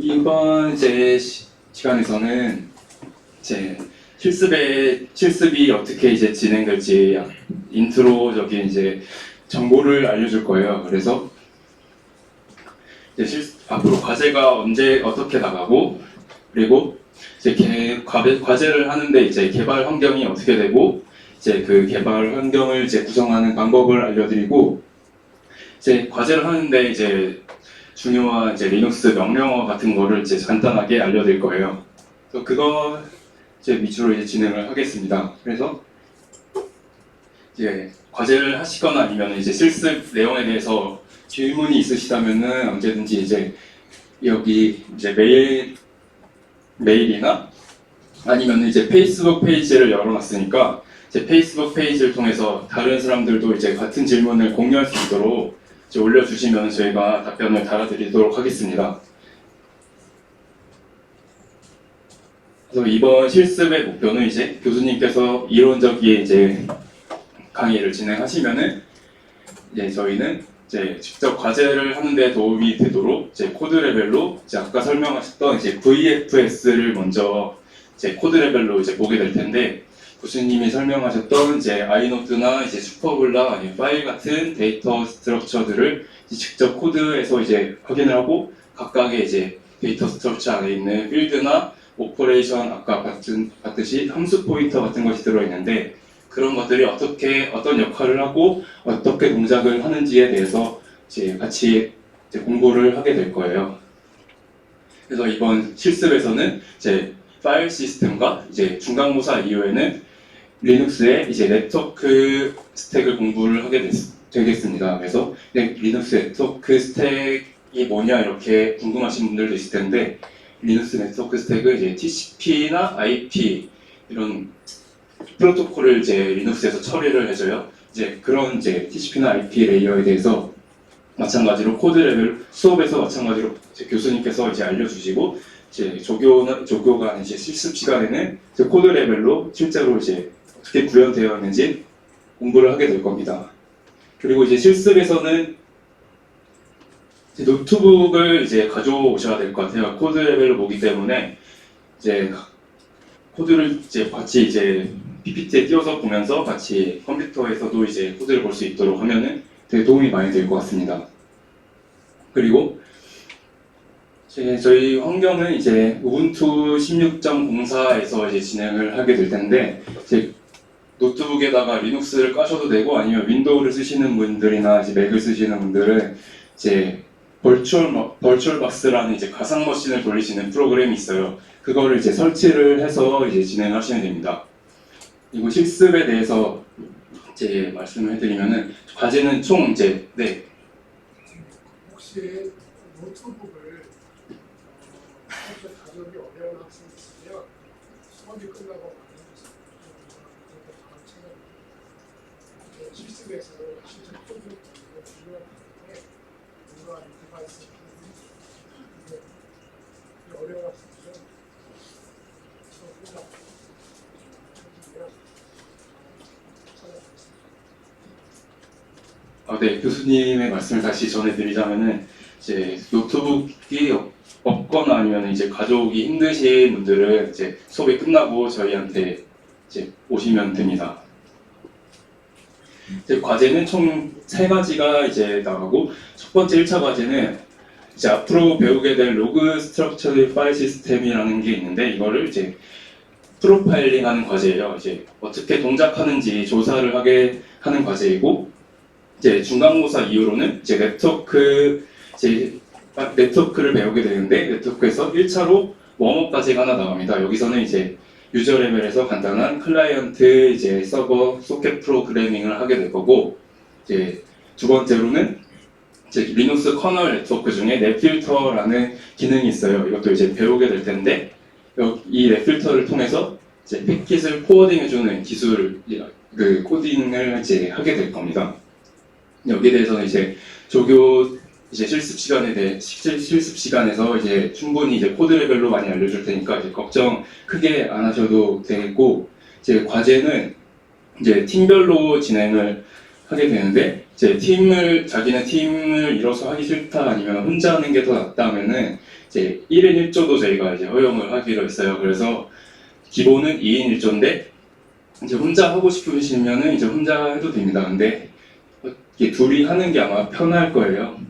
이번 시간에서는 이제 실습이 어떻게 이제 진행될지 인트로적인 이제 정보를 알려줄 거예요. 그래서 이제 앞으로 과제가 언제 어떻게 나가고, 그리고 이제 과제를 하는데 이제 개발 환경이 어떻게 되고, 이제 그 개발 환경을 이제 구성하는 방법을 알려드리고, 이제 과제를 하는데 이제 중요한 이제 리눅스 명령어 같은 거를 이제 간단하게 알려드릴 거예요. 그래서 그거 이제 위주로 이제 진행을 하겠습니다. 그래서 이제 과제를 하시거나 아니면 이제 실습 내용에 대해서 질문이 있으시다면은 언제든지 이제 여기 이제 메일이나 아니면 이제 페이스북 페이지를 열어놨으니까 이제 페이스북 페이지를 통해서 다른 사람들도 이제 같은 질문을 공유할 수 있도록 이제 올려주시면 저희가 답변을 달아드리도록 하겠습니다. 그래서 이번 실습의 목표는 이제 교수님께서 이론적인 이제 강의를 진행하시면은 이제 저희는 이제 직접 과제를 하는데 도움이 되도록 이제 코드 레벨로 이제 아까 설명하셨던 이제 VFS를 먼저 이제 코드 레벨로 이제 보게 될 텐데, 교수님이 설명하셨던 이제 아이노드나 이제 슈퍼블라 아니면 파일 같은 데이터 스트럭처들을 직접 코드에서 이제 확인을 하고, 각각의 이제 데이터 스트럭처 안에 있는 필드나 오퍼레이션 아까 봤듯이 함수 포인터 같은 것이 들어있는데, 그런 것들이 어떤 역할을 하고 어떻게 동작을 하는지에 대해서 이제 같이 이제 공부를 하게 될 거예요. 그래서 이번 실습에서는 이제 파일 시스템과 이제 중간고사 이후에는 리눅스의 이제 네트워크 스택을 공부를 하게 되겠습니다. 그래서 리눅스 네트워크 스택이 뭐냐 이렇게 궁금하신 분들도 있을 텐데, 리눅스 네트워크 스택은 이제 TCP나 IP 이런 프로토콜을 이제 리눅스에서 처리를 해줘요. 이제 그런 이제 TCP나 IP 레이어에 대해서 마찬가지로 코드 레벨 수업에서 마찬가지로 이제 교수님께서 이제 알려주시고, 이제 조교가 이제 실습 시간에는 이제 코드 레벨로 실제로 이제 어떻게 구현되어 있는지 공부를 하게 될 겁니다. 그리고 이제 실습에서는 이제 노트북을 이제 가져오셔야 될 것 같아요. 코드 레벨로 보기 때문에 이제 코드를 이제 같이 이제 PPT에 띄워서 보면서 같이 컴퓨터에서도 이제 코드를 볼 수 있도록 하면은 되게 도움이 많이 될 것 같습니다. 그리고 저희 환경은 이제 우분투 16.04에서 이제 진행을 하게 될 텐데, 이제 노트북에다가 리눅스를 까셔도 되고, 아니면 윈도우를 쓰시는 분들이나 이제 맥을 쓰시는 분들은 이제 벌추얼박스라는 이제 가상 머신을 돌리시는 프로그램이 있어요. 그거를 이제 설치를 해서 이제 진행하시면 됩니다. 그리고 실습에 대해서 이제 말씀을 해드리면은, 과제는 총 이제 혹시 노트북을 평소에 가져오기 어려운 학생이 있으면 수업이 끝나고 실습에서 실제 코드를 중요한 부분에 뭔가 디바이스 이게 어려운 학생들은 수업 끝나고 네, 교수님의 말씀을 다시 전해드리자면은, 이제 노트북이 없거나 아니면 이제 가져오기 힘드신 분들은 이제 수업이 끝나고 저희한테 이제 오시면 됩니다. 이제 과제는 총 3가지가 이제 나가고, 첫 번째 1차 과제는 이제 앞으로 배우게 될 로그 스트럭처드 파일 시스템이라는 게 있는데, 이거를 이제 프로파일링 하는 과제예요. 이제 어떻게 동작하는지 조사를 하게 하는 과제이고, 이제 중간고사 이후로는 이제 네트워크를 배우게 되는데, 네트워크에서 1차로 웜업 과제가 하나 나갑니다. 여기서는 이제 유저 레벨에서 간단한 클라이언트 이제 서버 소켓 프로그래밍을 하게 될 거고, 이제 두 번째로는 이제 리눅스 커널 네트워크 중에 넷필터라는 기능이 있어요. 이것도 이제 배우게 될 텐데, 이 넷필터를 통해서 이제 패킷을 포워딩해주는 기술, 그 코딩을 이제 하게 될 겁니다. 여기에 대해서는 이제 조교 이제 실습 시간에서 이제 충분히 이제 코드 레벨로 많이 알려줄 테니까 이제 걱정 크게 안 하셔도 되고, 이제 과제는 이제 팀별로 진행을 하게 되는데, 자기는 팀을 이뤄서 하기 싫다 아니면 혼자 하는 게 더 낫다 하면은 이제 1인 1조도 저희가 이제 허용을 하기로 했어요. 그래서 기본은 2인 1조인데 이제 혼자 하고 싶으시면은 이제 혼자 해도 됩니다. 근데 이게 둘이 하는 게 아마 편할 거예요.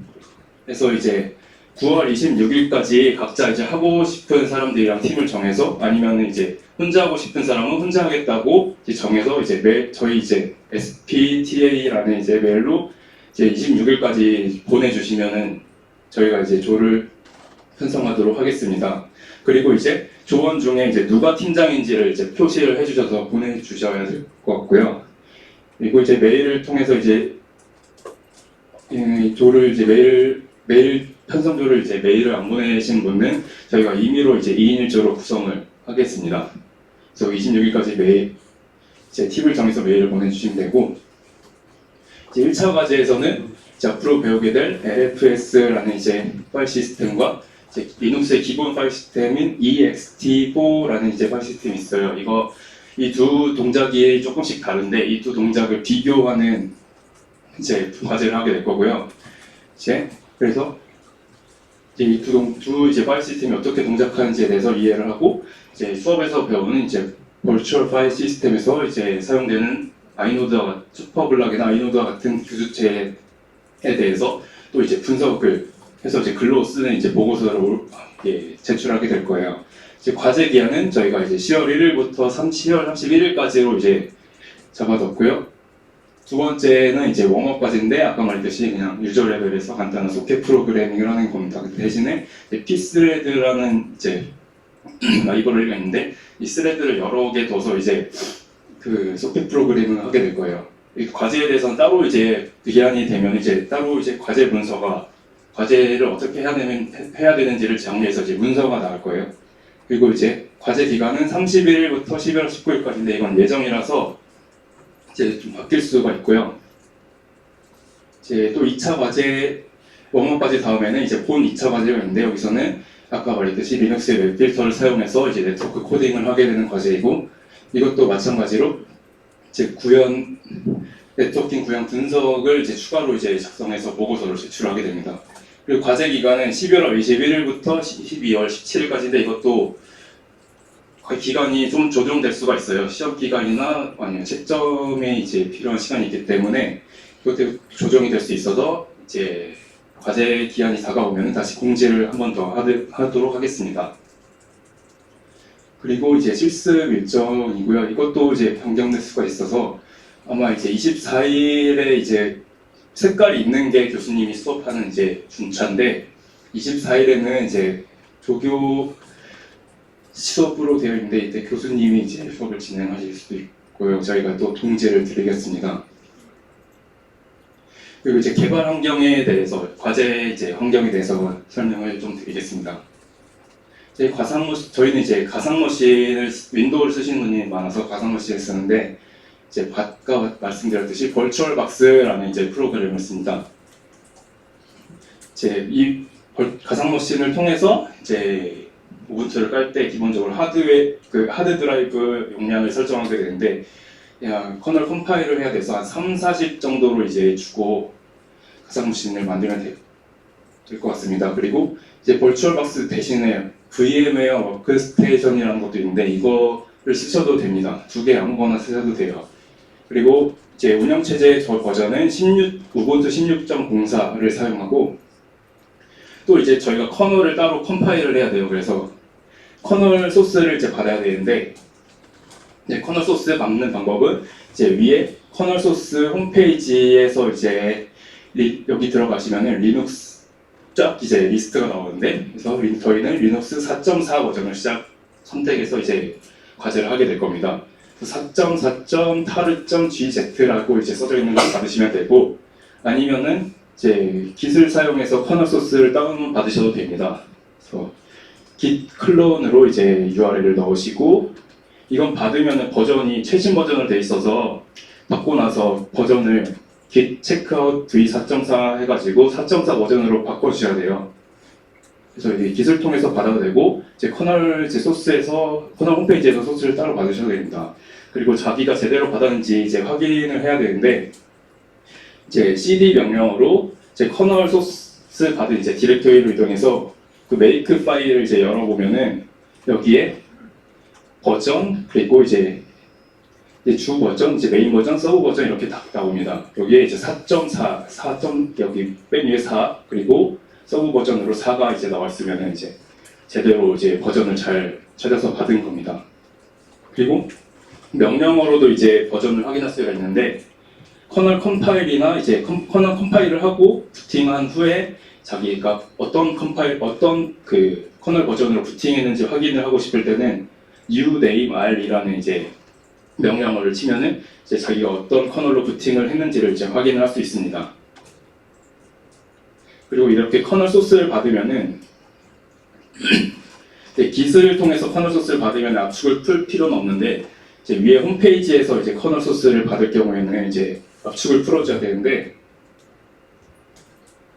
그래서 이제 9월 26일까지 각자 이제 하고 싶은 사람들이랑 팀을 정해서 아니면은 이제 혼자 하고 싶은 사람은 혼자 하겠다고 이제 정해서 이제 저희 이제 SPTA라는 이제 메일로 이제 26일까지 보내주시면은 저희가 이제 조를 편성하도록 하겠습니다. 그리고 이제 조원 중에 이제 누가 팀장인지를 이제 표시를 해주셔서 보내주셔야 될 것 같고요. 그리고 이제 메일을 통해서 이제 이 조를 이제 메일 편성조를 이제 메일을 안 보내신 분은 저희가 임의로 이제 2인 1조로 구성을 하겠습니다. 그래서 26일까지 메일 이제 팁을 정해서 메일을 보내주시면 되고 이제 1차 과제에서는 이제 앞으로 배우게 될 LFS라는 이제 파일 시스템과 이제 리눅스의 기본 파일 시스템인 ext4라는 이제 파일 시스템이 있어요. 이 두 동작이 조금씩 다른데 이 두 동작을 비교하는 이제 과제를 하게 될 거고요. 그래서 이제 이 두 이제 파일 시스템이 어떻게 동작하는지에 대해서 이해를 하고 이제 수업에서 배우는 이제 버추얼 파일 시스템에서 이제 사용되는 아이노드와 슈퍼블락이나 아이노드와 같은 교수체에 대해서 또 이제 분석을 해서 이제 글로 쓰는 이제 보고서를 제출하게 될 거예요. 이제 과제 기한은 저희가 이제 10월 1일부터 10월 31일까지로 이제 잡아뒀고요. 두 번째는 이제 웜업 과제인데 아까 말했듯이 그냥 유저 레벨에서 간단한 소켓 프로그래밍을 하는 겁니다. 그 대신에 pthread라는 이제 라이브러리가 있는데 이 스레드를 여러 개 둬서 이제 그 소켓 프로그래밍을 하게 될 거예요. 이 과제에 대해서는 따로 이제 그 기한이 되면 이제 따로 이제 과제 문서가 과제를 어떻게 해야 되는지를 정리해서 이제 문서가 나올 거예요. 그리고 이제 과제 기간은 31일부터 11월 19일까지인데 이건 예정이라서 이제 좀 바뀔 수가 있고요. 이제 또 2차 과제 웜업 과제 다음에는 이제 본 2차 과제가 있는데 여기서는 아까 말했듯이 리눅스의 웹 필터를 사용해서 이제 네트워크 코딩을 하게 되는 과제이고 이것도 마찬가지로 이제 네트워킹 구현 분석을 이제 추가로 이제 작성해서 보고서를 제출하게 됩니다. 그리고 과제 기간은 11월 21일부터 12월 17일까지인데 이것도 거의 기간이 좀 조정될 수가 있어요. 시험 기간이나 아니면 채점에 이제 필요한 시간이 있기 때문에 이것도 조정이 될 수 있어서 이제 과제 기한이 다가오면 다시 공지를 한 번 더 하도록 하겠습니다. 그리고 이제 실습 일정이고요. 이것도 이제 변경될 수가 있어서 아마 이제 24일에 이제 색깔이 있는 게 교수님이 수업하는 이제 준차인데 24일에는 이제 조교 수업으로 되어 있는데 이때 교수님이 이제 수업을 진행하실 수도 있고요. 저희가 또 통지를 드리겠습니다. 그리고 이제 개발 환경에 대해서 과제 이제 환경에 대해서 설명을 좀 드리겠습니다. 저희는 이제 가상머신을 윈도우를 쓰시는 분이 많아서 가상머신을 쓰는데 이제 아까 말씀드렸듯이 버추얼박스라는 이제 프로그램을 씁니다. 이제 이 가상머신을 통해서 이제 우분투를 깔 때 기본적으로 하드 드라이브 용량을 설정하게 되는데 그냥 커널 컴파일을 해야 돼서 한 3-40 정도로 이제 주고 가상머신을 만들면 될 것 같습니다. 그리고 이제 버추얼박스 대신에 VM웨어 워크스테이션이라는 것도 있는데 이거를 쓰셔도 됩니다. 두 개 아무거나 쓰셔도 돼요. 그리고 이제 운영체제 저 버전은 우분투 16.04를 사용하고 또 이제 저희가 커널을 따로 컴파일을 해야 돼요. 그래서 커널 소스를 이제 받아야 되는데 이제 커널 소스 받는 방법은 이제 위에 커널 소스 홈페이지에서 이제 여기 들어가시면은 리눅스 쫙 이제 리스트가 나오는데 그래서 저희는 리눅스 4.4 버전을 선택해서 이제 과제를 하게 될 겁니다. 4.4.taru.gz라고 이제 써져 있는 걸 받으시면 되고 아니면은 이제 깃을 사용해서 커널 소스를 다운 받으셔도 됩니다. 그래서 git 클론으로 이제 URL을 넣으시고 이건 받으면은 버전이 최신 버전으로 돼 있어서 받고 나서 버전을 git checkout v4.4 해가지고 4.4 버전으로 바꿔주셔야 돼요. 그래서 이 깃을 통해서 받아도 되고 이제 커널 홈페이지에서 소스를 따로 받으셔도 됩니다. 그리고 자기가 제대로 받았는지 이제 확인을 해야 되는데 이제 cd 명령어로 이제 커널 소스 받은 이제 디렉토리로 이동해서 그 make 파일을 이제 열어보면은 여기에 버전 그리고 이제 주 버전, 이제 메인 버전, 서브 버전 이렇게 딱 나옵니다. 여기에 이제 4.4, 4. 여기 맨 위에 4 그리고 서브 버전으로 4가 이제 나왔으면 이제 제대로 이제 버전을 잘 찾아서 받은 겁니다. 그리고 명령어로도 이제 버전을 확인할 수가 있는데 커널 컴파일이나 이제 커널 컴파일을 하고 부팅한 후에 자기가 어떤 그 커널 버전으로 부팅했는지 확인을 하고 싶을 때는 unameR이라는 이제 명령어를 치면은 이제 자기가 어떤 커널로 부팅을 했는지를 이제 확인을 할 수 있습니다. 그리고 이렇게 커널 소스를 받으면은 깃을 통해서 커널 소스를 받으면 압축을 풀 필요는 없는데 이제 위에 홈페이지에서 이제 커널 소스를 받을 경우에는 이제 압축을 풀어줘야 되는데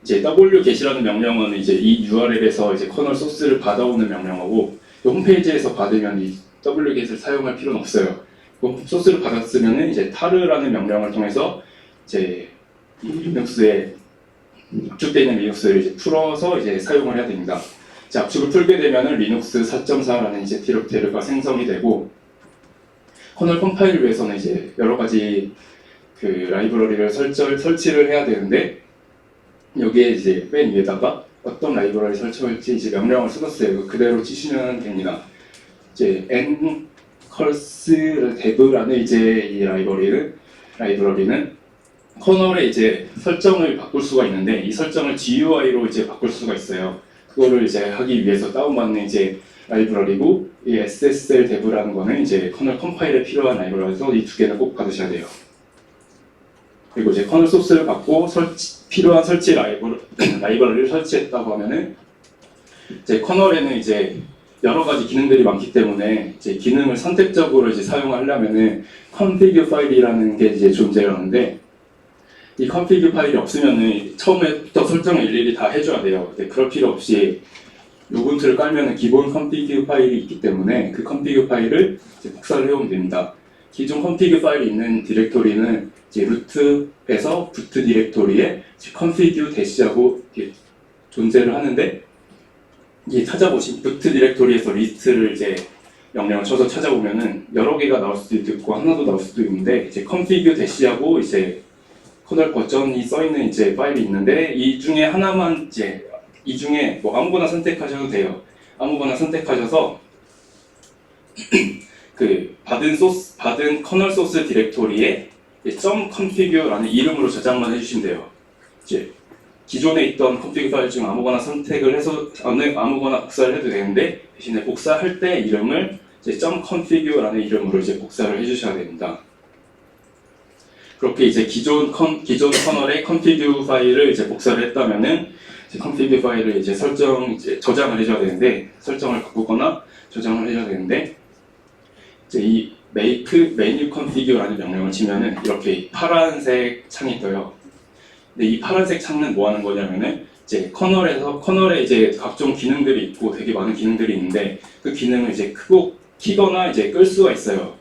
이제 wget이라는 명령어는 이제 이 URL에서 이제 커널 소스를 받아오는 명령어고 홈페이지에서 받으면 이 wget을 사용할 필요는 없어요. 소스를 받았으면은 이제 taru라는 명령을 통해서 이제 이 리눅스에 압축되어 있는 리눅스를 이제 풀어서 이제 사용을 해야 됩니다. 이제 압축을 풀게 되면은 리눅스 4.4라는 이제 디렉토리가 생성이 되고 커널 컴파일을 위해서는 이제 여러 가지 그 라이브러리를 설치를 해야 되는데 여기에 이제 맨 위에다가 어떤 라이브러리 설치할지 이제 명령을 써놨어요. 그대로 치시면 됩니다. 이제 ncurse dev라는 이제 이 라이브러리는 커널에 이제 설정을 바꿀 수가 있는데 이 설정을 GUI로 이제 바꿀 수가 있어요. 그거를 이제 하기 위해서 다운받는 이제 라이브러리고 이 SSL dev라는 거는 이제 커널 컴파일에 필요한 라이브러리라서 이 두 개는 꼭 받으셔야 돼요. 그리고 이제 커널 소스를 받고 필요한 설치 라이브러리를 설치했다고 하면은 이제 커널에는 이제 여러 가지 기능들이 많기 때문에 이제 기능을 선택적으로 이제 사용하려면은 config 파일이라는 게 이제 존재하는데 이 config 파일이 없으면은 처음에부터 설정을 일일이 다 해줘야 돼요. 근데 그럴 필요 없이 우분투를 깔면은 기본 config 파일이 있기 때문에 그 config 파일을 이제 복사를 해오면 됩니다. 기존 config 파일이 있는 디렉토리는 이제 루트에서 부트 디렉토리에 config 대시하고 존재를 하는데 이 찾아보신 부트 디렉토리에서 리스트를 이제 명령을 쳐서 찾아보면은 여러 개가 나올 수도 있고 하나도 나올 수도 있는데 이제 config 대시하고 이제 커널 버전이 써 있는 이제 파일이 있는데 이 중에 하나만 이제 이 중에 뭐 아무거나 선택하셔도 돼요. 아무거나 선택하셔서 그 받은 커널 소스 디렉토리에 .config라는 이름으로 저장만 해주시면 돼요. 이제 기존에 있던 config 파일 중 아무거나 선택을 해서 아무거나 복사를 해도 되는데 대신에 복사할 때 이름을 이제 .config라는 이름으로 이제 복사를 해주셔야 됩니다. 그렇게 이제 기존 커널의 config 파일을 이제 복사를 했다면은 이제 config 파일을 이제 저장을 해줘야 되는데 설정을 바꾸거나 저장을 해줘야 되는데 이제 이 make menu config라는 명령을 치면은 이렇게 파란색 창이 떠요. 근데 이 파란색 창은 뭐 하는 거냐면은 이제 커널에 이제 각종 기능들이 있고 되게 많은 기능들이 있는데 그 기능을 이제 키거나 이제 끌 수가 있어요.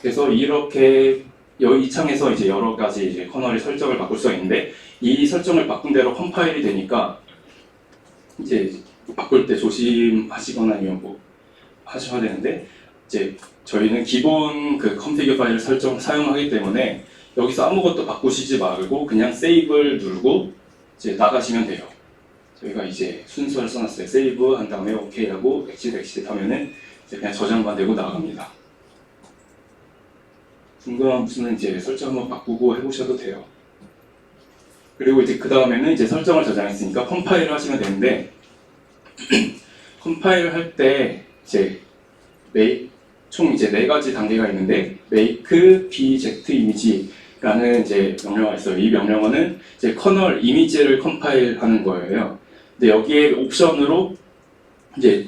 그래서 이렇게 이 창에서 이제 여러 가지 이제 커널의 설정을 바꿀 수가 있는데 이 설정을 바꾼 대로 컴파일이 되니까 이제 바꿀 때 조심하시거나 아니면 뭐 하셔야 되는데 이제 저희는 기본 그 config 파일을 사용하기 때문에 여기서 아무것도 바꾸시지 말고 그냥 세이브를 누르고 이제 나가시면 돼요. 저희가 이제 순서를 써놨어요. 세이브 한 다음에 OK 하고 엑싯 하면은 이제 그냥 저장만 되고 나갑니다. 궁금한 부분은 이제 설정 한번 바꾸고 해보셔도 돼요. 그리고 이제 그 다음에는 이제 설정을 저장했으니까 컴파일을 하시면 되는데 컴파일을 할 때 이제 총 이제 4가지 단계가 있는데 make bget image라는 이제 명령어가 있어요. 이 명령어는 이제 커널 이미지를 컴파일하는 거예요. 근데 여기에 옵션으로 이제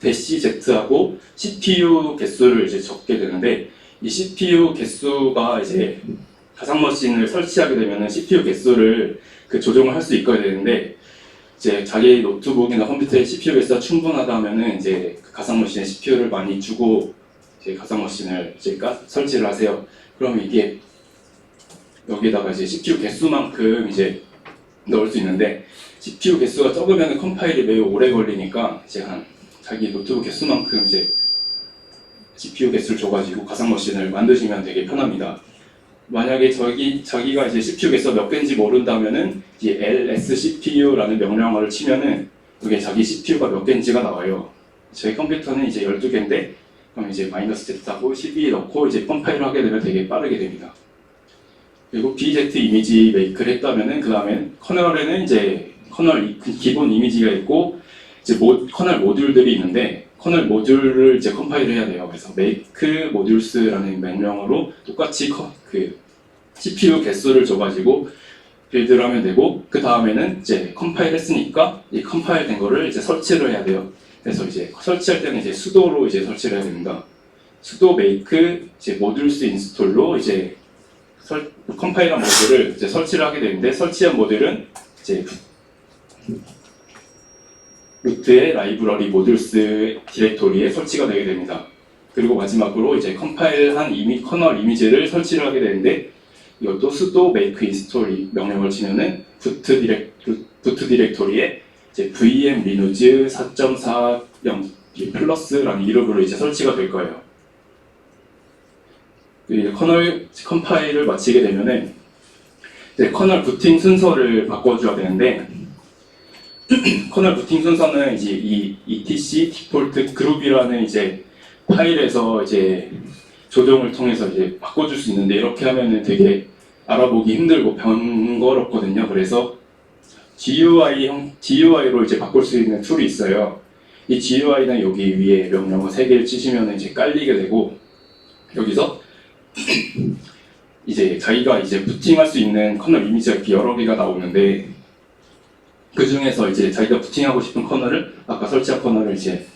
-z하고 CPU 개수를 이제 적게 되는데 이 CPU 개수가 이제 가상머신을 설치하게 되면은 CPU 개수를 조정을 할 수 있어야 되는데 이제 자기 노트북이나 컴퓨터의 CPU 개수가 충분하다 하면은 이제 그 가상머신에 CPU를 많이 주고 이제 가상머신을 이제 설치를 하세요. 그럼 이게 여기에다가 이제 CPU 개수만큼 이제 넣을 수 있는데 CPU 개수가 적으면 컴파일이 매우 오래 걸리니까 이제 한 자기 노트북 개수만큼 이제 CPU 개수를 줘가지고 가상 머신을 만드시면 되게 편합니다. 만약에 자기가 이제 CPU 개수가 몇 개인지 모른다면은 이제 lscpu라는 명령어를 치면은 그게 자기 CPU가 몇 개인지가 나와요. 저희 컴퓨터는 이제 12개인데 그럼 이제 마이너스 Z하고 12 넣고 이제 컴파일을 하게 되면 되게 빠르게 됩니다. 그리고 BZ 이미지 메이크를 했다면은 그 다음에 커널에는 이제 커널 기본 이미지가 있고 이제 커널 모듈들이 있는데 커널 모듈을 이제 컴파일을 해야 돼요. 그래서 make modules.라는 명령어로 똑같이 그 CPU 개수를 줘가지고 빌드를 하면 되고 그 다음에는 이제 컴파일 했으니까 이 컴파일 된 거를 이제 설치를 해야 돼요. 그래서 이제 설치할 때는 이제 sudo로 이제 설치를 해야 됩니다. sudo make 이제 modules install로 이제 컴파일한 모듈을 이제 설치를 하게 되는데 설치한 모듈은 이제 루트의 라이브러리 모듈스 디렉토리에 설치가 되게 됩니다. 그리고 마지막으로 이제 컴파일한 커널 이미지를 설치를 하게 되는데 이것도 sudo make install 명령을 치면은 부트 디렉토리에 이제 vm linux 4.40 플러스라는 이름으로 이제 설치가 될 거예요. 커널 컴파일을 마치게 되면은 이제 커널 부팅 순서를 바꿔줘야 되는데 커널 부팅 순서는 이제 이 etc default group이라는 이제 파일에서 이제 조정을 통해서 이제 바꿔줄 수 있는데 이렇게 하면은 되게 알아보기 힘들고 번거롭거든요. 그래서 GUI로 이제 바꿀 수 있는 툴이 있어요. 이 GUI는 여기 위에 명령어 3개를 치시면 이제 깔리게 되고 여기서 이제 자기가 이제 부팅할 수 있는 커널 이미지가 이렇게 여러 개가 나오는데 그 중에서 이제 자기가 부팅하고 싶은 커널을 아까 설치한 커널을 이제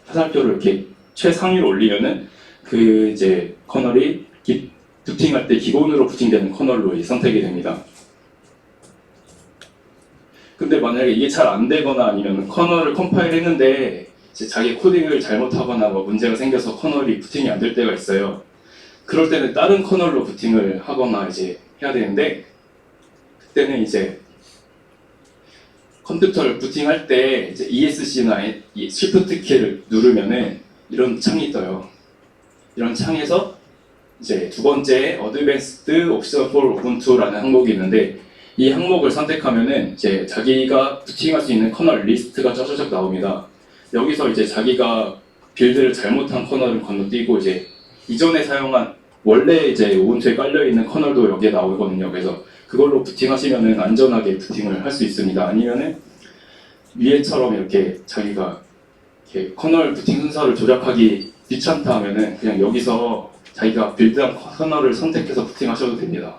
화살표를 이렇게 최상위로 올리면은 그 이제 커널이 부팅할 때 기본으로 부팅되는 커널로 선택이 됩니다. 근데 만약에 이게 잘 안 되거나 아니면 커널을 컴파일 했는데 이제 자기 코딩을 잘못하거나 뭐 문제가 생겨서 커널이 부팅이 안 될 때가 있어요. 그럴 때는 다른 커널로 부팅을 하거나 이제 해야 되는데 그때는 이제 컴퓨터를 부팅할 때 이제 ESC나 Shift 키를 누르면은 이런 창이 떠요. 이런 창에서 이제 두 번째 Advanced Option for Ubuntu라는 항목이 있는데 이 항목을 선택하면은 이제 자기가 부팅할 수 있는 커널 리스트가 쩌저적 나옵니다. 여기서 이제 자기가 빌드를 잘못한 커널을 건너뛰고 이제 이전에 사용한 원래 이제 우분투에 깔려 있는 커널도 여기에 나오거든요. 그래서 그걸로 부팅하시면은 안전하게 부팅을 할 수 있습니다. 아니면은 위에처럼 이렇게 자기가 이렇게 커널 부팅 순서를 조작하기 귀찮다 하면은 그냥 여기서 자기가 빌드한 커널을 선택해서 부팅하셔도 됩니다.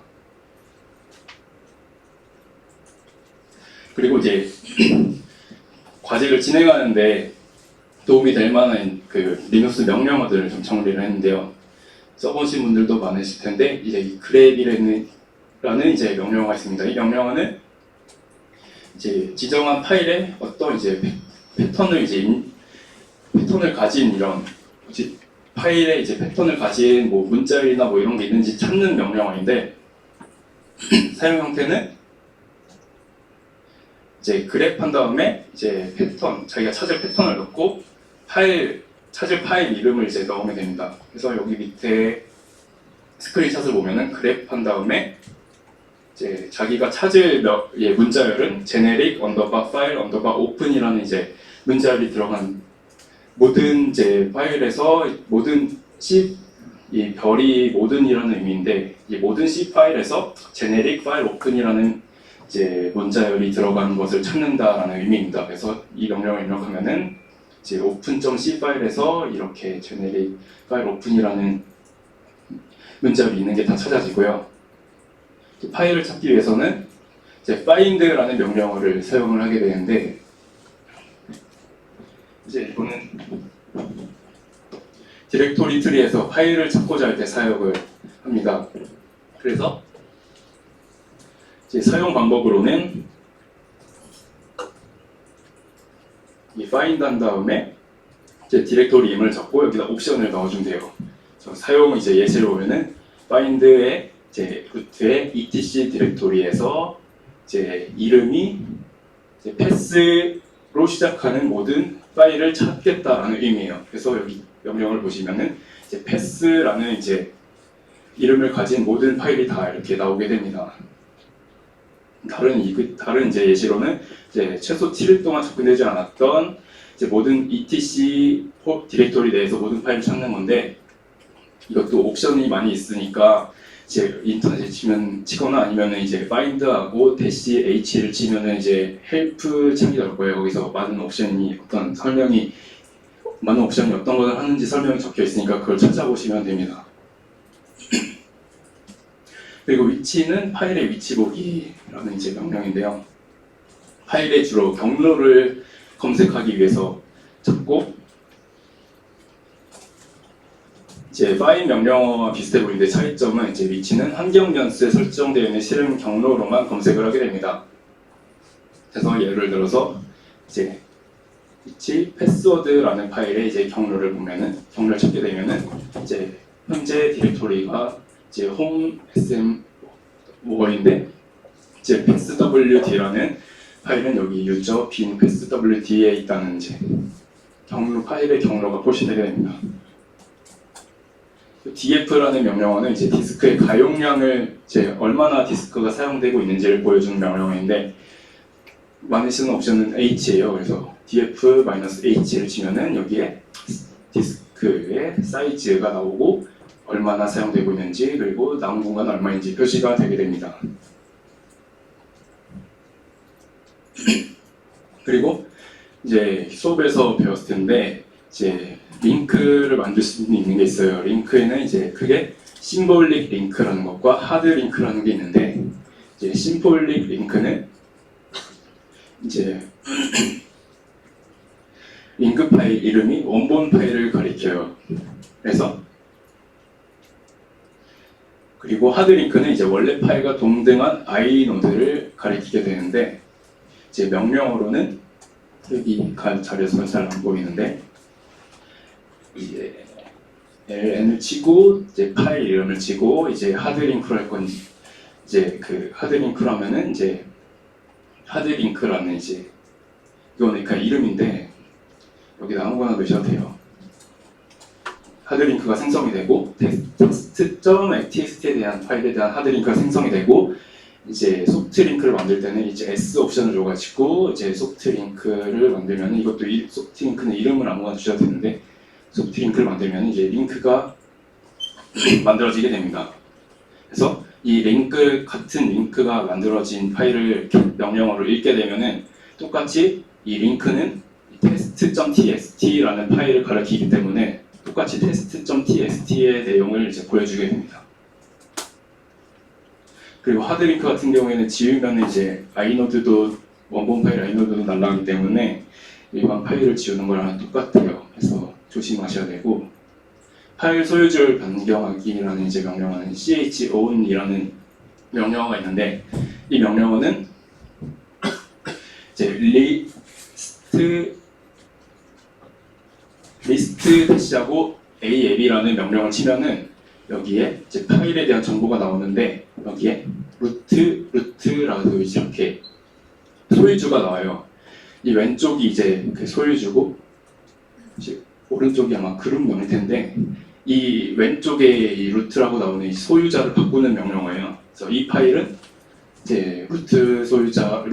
그리고 이제 과제를 진행하는데 도움이 될 만한 그 리눅스 명령어들을 좀 정리를 했는데요. 써보신 분들도 많으실 텐데 이제 이 grep이라는 이제 명령어가 있습니다. 이 명령어는 이제 지정한 파일에 어떤 이제 패턴을 가진 이런 파일에 이제 패턴을 가진 뭐 문자열이나 뭐 이런 게 있는지 찾는 명령어인데 사용 형태는 이제 그래프한 다음에 이제 패턴 자기가 찾을 패턴을 넣고 찾을 파일 이름을 이제 넣으면 됩니다. 그래서 여기 밑에 스크린샷을 보면은 그래프한 다음에 이제 자기가 찾을 문자열은 generic file open이라는 이제 문자열이 들어간 모든 이제 파일에서 모든 이 별이 모든이라는 의미인데 이 모든 C 파일에서 generic file open이라는 이제 문자열이 들어간 것을 찾는다라는 의미입니다. 그래서 이 명령을 입력하면은 이제 open.c 파일에서 이렇게 generic file open이라는 문자열이 있는 게 다 찾아지고요. 파일을 찾기 위해서는 이제 find라는 명령어를 사용을 하게 되는데 이제 이거는 디렉토리 트리에서 파일을 찾고자 할 때 사용을 합니다. 그래서 이제 사용 방법으로는 이 find 한 다음에 이제 디렉토리 이름을 적고 여기다 옵션을 넣어주면 돼요. 사용 이제 예시를 보면은 find에 이제 루트의 etc 디렉토리에서 이제 이름이 이제 패스로 시작하는 모든 파일을 찾겠다라는 의미예요. 그래서 여기 명령을 보시면은 이제 패스라는 이제 이름을 가진 모든 파일이 다 이렇게 나오게 됩니다. 다른 이제 예시로는 이제 최소 7일 동안 접근되지 않았던 이제 모든 etc 디렉토리 내에서 모든 파일을 찾는 건데, 이것도 옵션이 많이 있으니까 이제 인터넷에 치거나 아니면은 이제 find하고 -h를 치면은 이제 help 창이 나올 거예요. 거기서 많은 옵션이 어떤 걸 하는지 설명이 적혀 있으니까 그걸 찾아보시면 됩니다. 그리고 위치는 파일의 위치 보기라는 이제 명령인데요. 파일에 주로 경로를 검색하기 위해서 찾고, 이제 파일 명령어와 비슷해 보이는데 차이점은 이제 위치는 환경 변수에 설정되어 있는 실행 경로로만 검색을 하게 됩니다. 그래서 예를 들어서 이제 위치 패스워드라는 파일에 이제 경로를 찾게 되면은 이제 현재 디렉토리가 이제 home sm 뭐인데, 이제 passwd라는 파일은 여기 user bin passwd에 있다는 이제 파일의 경로가 표시되게 됩니다. df라는 명령어는 이제 디스크의 가용량을 이제 얼마나 디스크가 사용되고 있는지를 보여주는 명령어인데, 많이 쓰는 옵션은 h예요. 그래서 df-h를 치면은 여기에 디스크의 사이즈가 나오고 얼마나 사용되고 있는지, 그리고 남은 공간 얼마인지 표시가 되게 됩니다. 그리고 이제 수업에서 배웠을 텐데 이제 링크를 만들 수 있는 게 있어요. 링크에는 이제 크게 심볼릭 링크라는 것과 하드 링크라는 게 있는데, 이제 심볼릭 링크는 이제 링크 파일 이름이 원본 파일을 가리켜요. 그리고 하드 링크는 이제 원래 파일과 동등한 i노드를 가리키게 되는데, 이제 명령어로는 여기 자리에서 잘 안 보이는데, 이제 ln을 치고 이제 파일 이름을 치고 이제 하드 링크로 할 건지, 이제 그 하드 링크로 하면은 이제 하드 링크라는 이제 이거는 그냥 이름인데 여기다 아무거나 넣으셔도 돼요. 하드 링크가 생성이 되고 text.txt에 대한 파일에 대한 하드 링크가 생성이 되고, 이제 소프트 링크를 만들 때는 이제 S 옵션을 줘가지고 이제 소프트 링크를 만들면, 이것도 소프트 링크는 이름을 아무거나 주셔도 되는데, 소프트 링크를 만들면 이제 링크가 만들어지게 됩니다. 그래서 이 같은 링크가 만들어진 파일을 명령어로 읽게 되면은 똑같이 이 링크는 test.txt라는 파일을 가리키기 때문에 똑같이 test.txt의 내용을 이제 보여주게 됩니다. 그리고 하드 링크 같은 경우에는 지우면 이제 원본 파일 i노드도 날라가기 때문에 일반 파일을 지우는 거랑 똑같아요. 그래서 조심하셔야 되고, 파일 소유주를 변경하기라는 이제 명령어는 chown이라는 명령어가 있는데, 이 명령어는 이제 리스트 대시하고 aab라는 명령을 치면은 여기에 이제 파일에 대한 정보가 나오는데, 여기에 루트라고 이렇게 소유주가 나와요. 이 왼쪽이 이제 그 소유주고, 이제 오른쪽이 아마 그룹명일 텐데, 이 왼쪽에 이 루트라고 나오는 이 소유자를 바꾸는 명령어예요. 그래서 이 파일은 이제 소유자가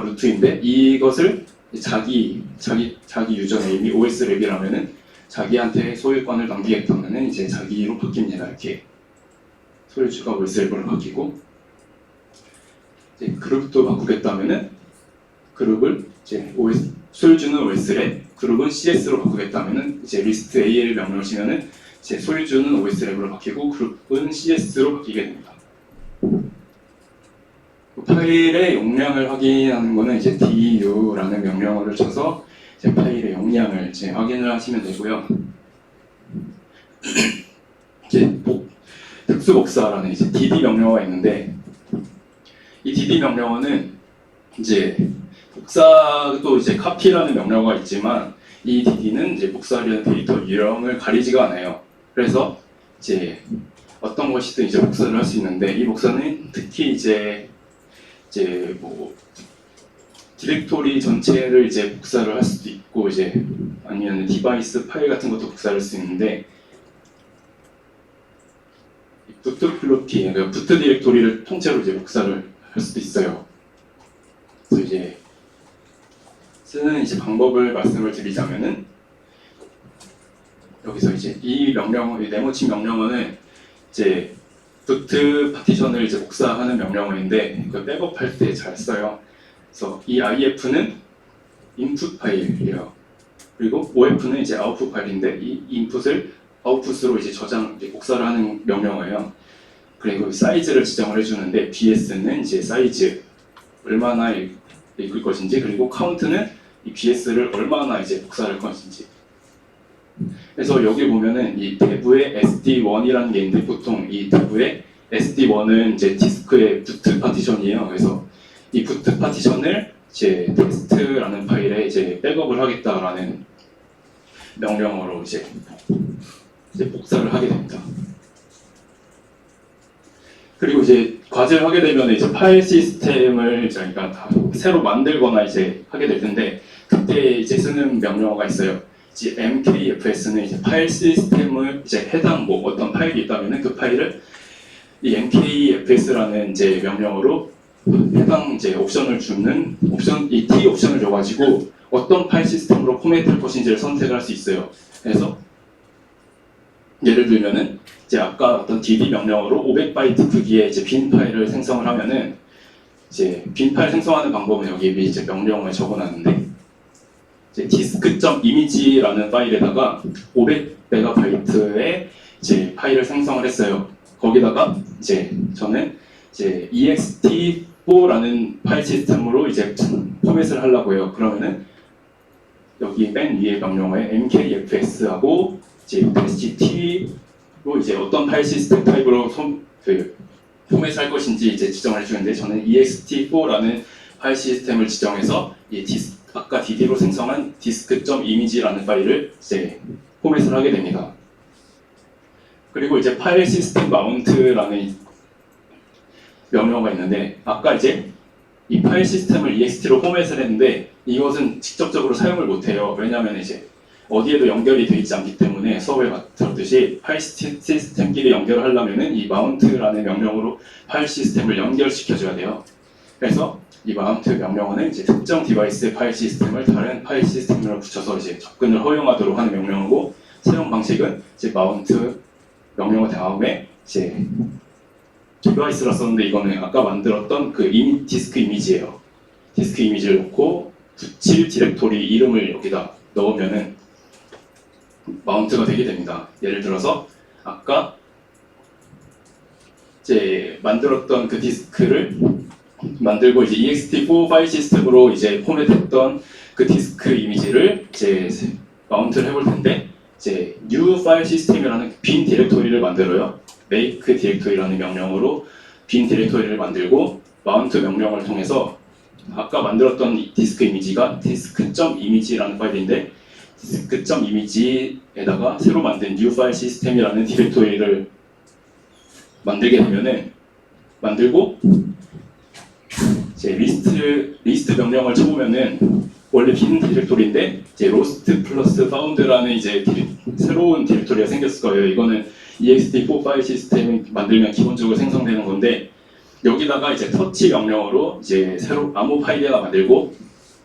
루트인데, 이것을 자기 유저 네임이 os랩이라면은 자기한테 소유권을 남기겠다면은 이제 자기로 바뀝니다. 이렇게 소유주가 os랩으로 바뀌고, 이제 그룹도 바꾸겠다면은 그룹을 이제 소유주는 os랩, 그룹은 cs로 바꾸겠다면은 이제 리스트 AL 명령을 치면은 이제 소유주는 os랩으로 바뀌고 그룹은 cs로 바뀌게 됩니다. 파일의 용량을 확인하는 거는 이제 du라는 명령어를 쳐서 이제 파일의 용량을 이제 확인을 하시면 되고요. 이제 특수복사라는 이제 dd 명령어가 있는데, 이 dd 명령어는 이제 복사도 이제 copy라는 명령어가 있지만, 이 dd는 이제 복사하려는 데이터 유형을 가리지가 않아요. 그래서 이제 어떤 것이든 이제 복사를 할 수 있는데 이 복사는 특히 이제 뭐 디렉토리 전체를 이제 복사를 할 수도 있고 이제 아니면 디바이스 파일 같은 것도 복사를 할 수 있는데 부트 플로티, 그러니까 부트 디렉토리를 통째로 이제 복사를 할 수도 있어요. 그래서 이제 쓰는 이제 방법을 말씀을 드리자면은 여기서 이제 이 명령, 이 네모친 명령어는 이제 부트 파티션을 이제 복사하는 명령어인데 그 백업할 때 잘 써요. 그래서 이 if는 인풋 파일이에요. 그리고 of는 이제 아웃풋 파일인데 이 인풋을 아웃풋으로 이제 이제 복사를 하는 명령어예요. 그리고 사이즈를 지정을 해주는데 bs는 이제 사이즈 얼마나 읽을 것인지, 그리고 카운트는 이 bs를 얼마나 이제 복사할 것인지. 그래서 여기 보면은 이 dev의 sd1이라는 게 있는데 보통 이 dev의 sd1은 이제 디스크의 부트 파티션이에요. 그래서 이 부트 파티션을 이제 테스트라는 파일에 이제 백업을 하겠다라는 명령어로 이제 복사를 하게 됩니다. 그리고 이제 과제를 하게 되면 이제 파일 시스템을 저희가 다 새로 만들거나 이제 하게 될 텐데 그때 이제 쓰는 명령어가 있어요. 이제 mkfs는 이제 파일 시스템을 이제 해당 뭐 어떤 파일이 있다면은 그 파일을 이 mkfs라는 이제 명령어로 해당 이제 옵션을 주는 이 t 옵션을 줘가지고 어떤 파일 시스템으로 포맷할 것인지를 선택을 할 수 있어요. 그래서 예를 들면은 이제 아까 어떤 dd 명령어로 500바이트 크기의 이제 빈 파일을 생성을 하면은 이제 빈 파일 생성하는 방법은 여기 이제 명령어에 적어놨는데 이제 disk.image라는 파일에다가 500메가바이트의 이제 파일을 생성을 했어요. 거기다가 이제 저는 이제 ext4라는 파일 시스템으로 이제 포맷을 하려고 해요. 그러면은 여기 맨 위에 명령어에 mkfs하고 이제 -t로 이제 어떤 파일 시스템 타입으로 포맷을 할 것인지 이제 지정을 해주는데 저는 ext4라는 파일 시스템을 지정해서 이 아까 dd로 생성한 disk.image라는 파일을 이제 포맷을 하게 됩니다. 그리고 이제 파일 시스템 마운트라는 명령어가 있는데 아까 이제 이 파일 시스템을 ext로 포맷을 했는데 이것은 직접적으로 사용을 못해요. 왜냐하면 이제 어디에도 연결이 되어 있지 않기 때문에 수업에 들었듯이 파일 시스템끼리 연결을 하려면은 이 mount라는 명령으로 파일 시스템을 연결시켜줘야 돼요. 그래서 이 mount 명령어는 이제 특정 디바이스의 파일 시스템을 다른 파일 시스템으로 붙여서 이제 접근을 허용하도록 하는 명령어고 사용 방식은 이제 mount 명령어 다음에 이제 디바이스라 썼는데 이거는 아까 만들었던 그 디스크 이미지예요. 디스크 이미지를 놓고 붙일 디렉토리 이름을 여기다 넣으면은 마운트가 되게 됩니다. 예를 들어서 아까 이제 만들었던 그 디스크를 만들고 이제 ext4 파일 시스템으로 이제 포맷했던 그 디스크 이미지를 이제 마운트를 해볼 텐데 이제 new 파일 시스템이라는 빈 디렉토리를 만들어요. make 디렉토리라는 명령으로 빈 디렉토리를 만들고 마운트 명령을 통해서 아까 만들었던 이 디스크 이미지가 disk.image라는 파일인데 disk.image에다가 새로 만든 new 파일 시스템이라는 디렉토리를 만들게 되면은 만들고 이제 리스트 명령을 쳐보면은 원래 빈 디렉토리인데 이제 lost 플러스 found라는 이제 새로운 디렉토리가 생겼을 거예요. 이거는 ext4 파일 시스템 만들면 기본적으로 생성되는 건데 여기다가 이제 터치 명령어로 이제 새로 아무 파일이나 만들고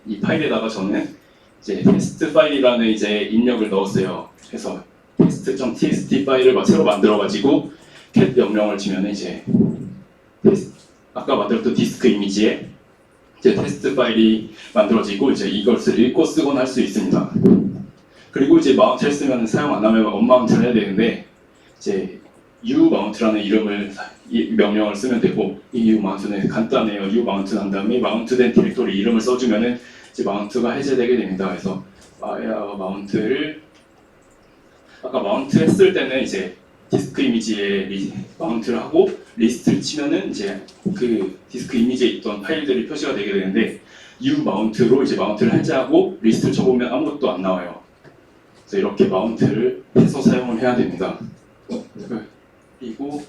이 파일에다가 저는 이제 테스트 파일이라는 이제 입력을 넣었어요. 그래서 test.txt 파일을 새로 만들어가지고 cat 명령을 치면 이제 아까 만들었던 디스크 이미지에 이제 테스트 파일이 만들어지고 이제 이것을 읽고 쓰곤 할 수 있습니다. 그리고 이제 마운트를 쓰면 사용 안 하면 언마운트를 해야 되는데 이제 umount라는 명령을 쓰면 되고 이 umount는 간단해요. umount 한 다음에 마운트된 디렉토리 이름을 써주면은 이제 마운트가 해제되게 됩니다. 그래서 마운트를 아까 마운트 했을 때는 이제 디스크 이미지에 마운트를 하고 리스트를 치면은 이제 그 디스크 이미지에 있던 파일들이 표시가 되게 되는데 umount로 이제 마운트를 해제하고 리스트를 쳐보면 아무것도 안 나와요. 그래서 이렇게 마운트를 해서 사용을 해야 됩니다. 그리고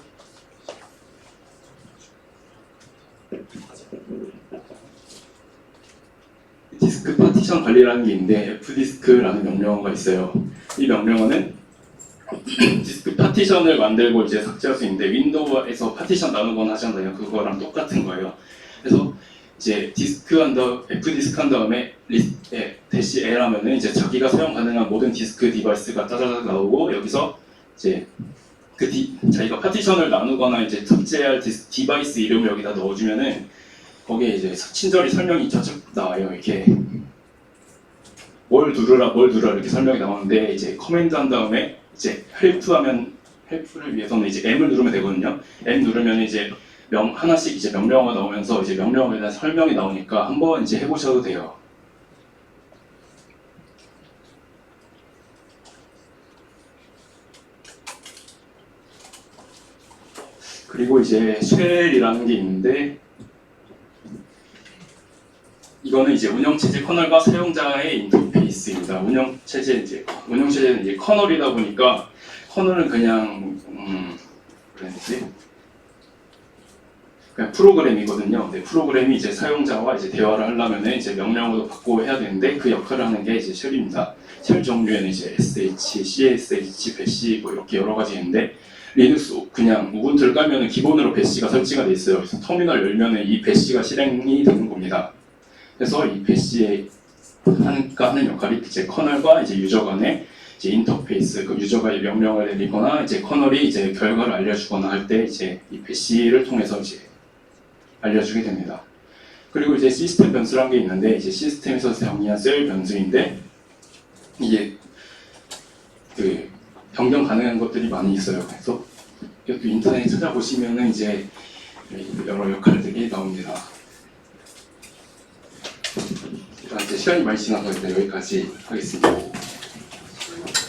디스크 파티션 관리라는 게 있는데 fdisk라는 명령어가 있어요. 이 명령어는 디스크 파티션을 만들고 이제 삭제할 수 있는데 윈도우에서 파티션 나누거나 하잖아요. 그거랑 똑같은 거예요. 그래서 이제 fdisk 한 다음에 대시 L 하면은 이제 자기가 사용 가능한 모든 디스크 디바이스가 짜자작 나오고 여기서 이제 자기가 파티션을 나누거나 이제 삭제할 디바이스 이름을 여기다 넣어주면은 거기에 이제 친절히 설명이 쫙쫙 나와요. 이렇게 뭘 누르라 이렇게 설명이 나오는데 이제 커맨드 한 다음에 이제 헬프를 위해서는 이제 M을 누르면 되거든요. M 누르면 이제 하나씩 이제 명령어가 나오면서 이제 명령어에 대한 설명이 나오니까 한번 이제 해보셔도 돼요. 그리고 이제 쉘이라는 게 있는데 이거는 이제 운영체제 커널과 사용자의 인터페이스입니다. 운영체제는 이제 커널이다 보니까 커널은 그냥 그냥 프로그램이거든요. 네, 프로그램이 이제 사용자와 이제 대화를 하려면 이제 명령어도 받고 해야 되는데 그 역할을 하는 게 이제 쉘입니다. 쉘 종류에는 이제 SH, CSH, 배시 뭐 이렇게 여러 가지 있는데 리눅스 그냥 우분투를 깔면은 기본으로 배시가 설치가 돼 있어요. 그래서 터미널 열면은 이 배시가 실행이 되는 겁니다. 그래서 이 배시에 하는 역할이 이제 커널과 이제 유저 간의 이제 인터페이스, 그 유저가 이 명령을 내리거나 이제 커널이 이제 결과를 알려주거나 할 때 이제 이 배시를 통해서 이제 알려주게 됩니다. 그리고 이제 시스템 변수라는 게 있는데 이제 시스템에서 정의한 셀 변수인데 이게 그 변경 가능한 것들이 많이 있어요. 그래서 이것도 인터넷에 찾아보시면은 이제 여러 역할들이 나옵니다. 일단 이제 시간이 많이 지나서 일단 여기까지 하겠습니다.